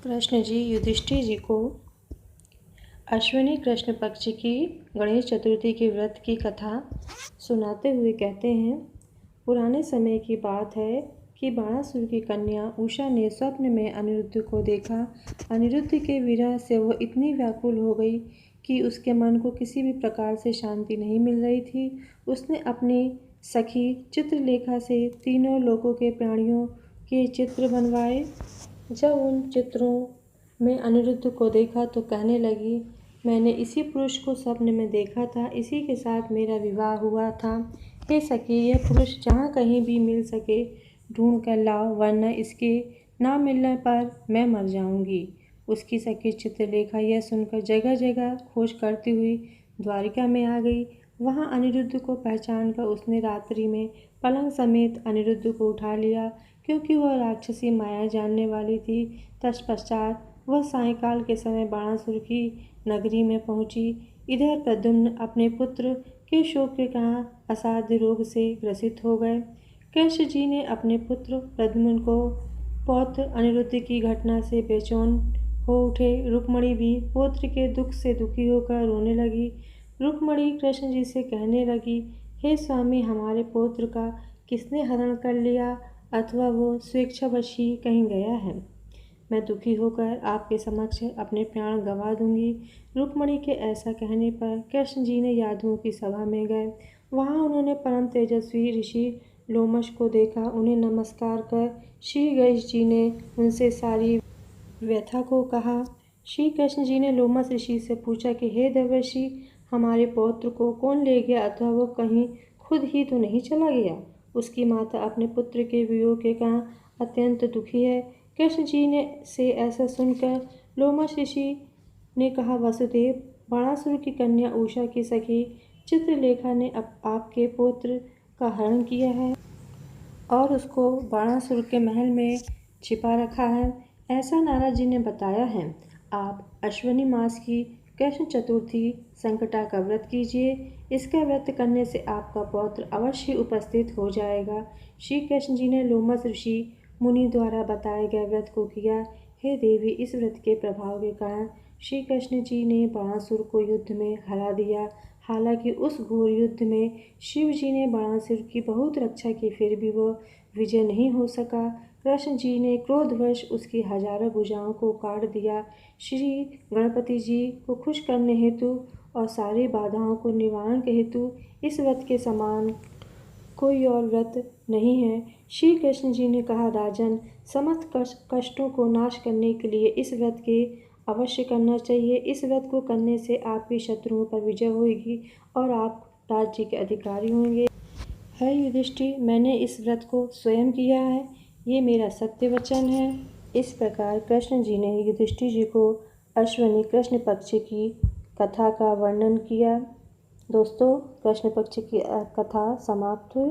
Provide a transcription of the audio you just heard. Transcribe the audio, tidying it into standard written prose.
कृष्ण जी युधिष्ठिर जी को अश्विनी कृष्ण पक्ष की गणेश चतुर्थी के व्रत की कथा सुनाते हुए कहते हैं, पुराने समय की बात है कि बाणासुर की कन्या उषा ने स्वप्न में अनिरुद्ध को देखा। अनिरुद्ध के विरह से वह इतनी व्याकुल हो गई कि उसके मन को किसी भी प्रकार से शांति नहीं मिल रही थी। उसने अपनी सखी चित्रलेखा से तीनों लोकों के प्राणियों के चित्र बनवाए। जब उन चित्रों में अनिरुद्ध को देखा तो कहने लगी, मैंने इसी पुरुष को स्वप्न में देखा था, इसी के साथ मेरा विवाह हुआ था। हे सखी, यह पुरुष जहाँ कहीं भी मिल सके ढूंढ कर लाओ, वरना इसके ना मिलने पर मैं मर जाऊंगी। उसकी सखी चित्रलेखा यह सुनकर जगह जगह खोज करती हुई द्वारिका में आ गई। वहाँ अनिरुद्ध को पहचान कर उसने रात्रि में पलंग समेत अनिरुद्ध को उठा लिया, क्योंकि वह राक्षसी माया जानने वाली थी। तत्पश्चात वह सायंकाल के समय बाणासुर की नगरी में पहुंची। इधर प्रद्युम्न अपने पुत्र के शोक के कारण असाध्य रोग से ग्रसित हो गए। कृष्ण जी ने अपने पुत्र प्रद्युम्न को पौत्र अनिरुद्ध की घटना से बेचैन हो उठे। रुक्मणी भी पुत्र के दुख से दुखी होकर रोने लगी। रुक्मणी कृष्ण जी से कहने लगी, हे स्वामी, हमारे पुत्र का किसने हरण कर लिया, अथवा वो स्वेच्छावश ही कहीं गया है। मैं दुखी होकर आपके समक्ष अपने प्राण गंवा दूंगी। रुक्मणी के ऐसा कहने पर कृष्ण जी ने यादवों की सभा में गए। वहाँ उन्होंने परम तेजस्वी ऋषि लोमश को देखा। उन्हें नमस्कार कर श्री गणेश जी ने उनसे सारी व्यथा को कहा। श्री कृष्ण जी ने लोमश ऋषि से पूछा कि हे देवर्षि, हमारे पौत्र को कौन ले गया, अथवा वो कहीं खुद ही तो नहीं चला गया। उसकी माता अपने पुत्र के वियोग के कारण अत्यंत दुखी है। कृष्ण जी ने से ऐसा सुनकर लोमश ऋषि ने कहा, वसुदेव, बाणासुर की कन्या उषा की सखी चित्रलेखा ने आपके पुत्र का हरण किया है और उसको बाणासुर के महल में छिपा रखा है, ऐसा नारद जी ने बताया है। आप अश्विनी मास की कृष्ण चतुर्थी संकटा का व्रत कीजिए। इसका व्रत करने से आपका पौत्र अवश्य उपस्थित हो जाएगा। श्री कृष्ण जी ने लोमश ऋषि मुनि द्वारा बताए गए व्रत को किया। हे देवी, इस व्रत के प्रभाव के कारण श्री कृष्ण जी ने बाणासुर को युद्ध में हरा दिया। हालांकि उस घोर युद्ध में शिव जी ने बाणासुर की बहुत रक्षा की, फिर भी वह विजय नहीं हो सका। कृष्ण जी ने क्रोधवश उसकी हजारों भुजाओं को काट दिया। श्री गणपति जी को खुश करने हेतु और सारी बाधाओं को निवारण के हेतु इस व्रत के समान कोई और व्रत नहीं है। श्री कृष्ण जी ने कहा, राजन, समस्त कष्टों को नाश करने के लिए इस व्रत के अवश्य करना चाहिए। इस व्रत को करने से आपके शत्रुओं पर विजय होगी और आप राज्य के अधिकारी होंगे। है युधिष्ठिर, मैंने इस व्रत को स्वयं किया है, ये मेरा सत्य वचन है। इस प्रकार कृष्ण जी ने युधिष्ठिर जी को अश्विनी कृष्ण पक्ष की कथा का वर्णन किया। दोस्तों, कृष्ण पक्ष की कथा समाप्त हुई।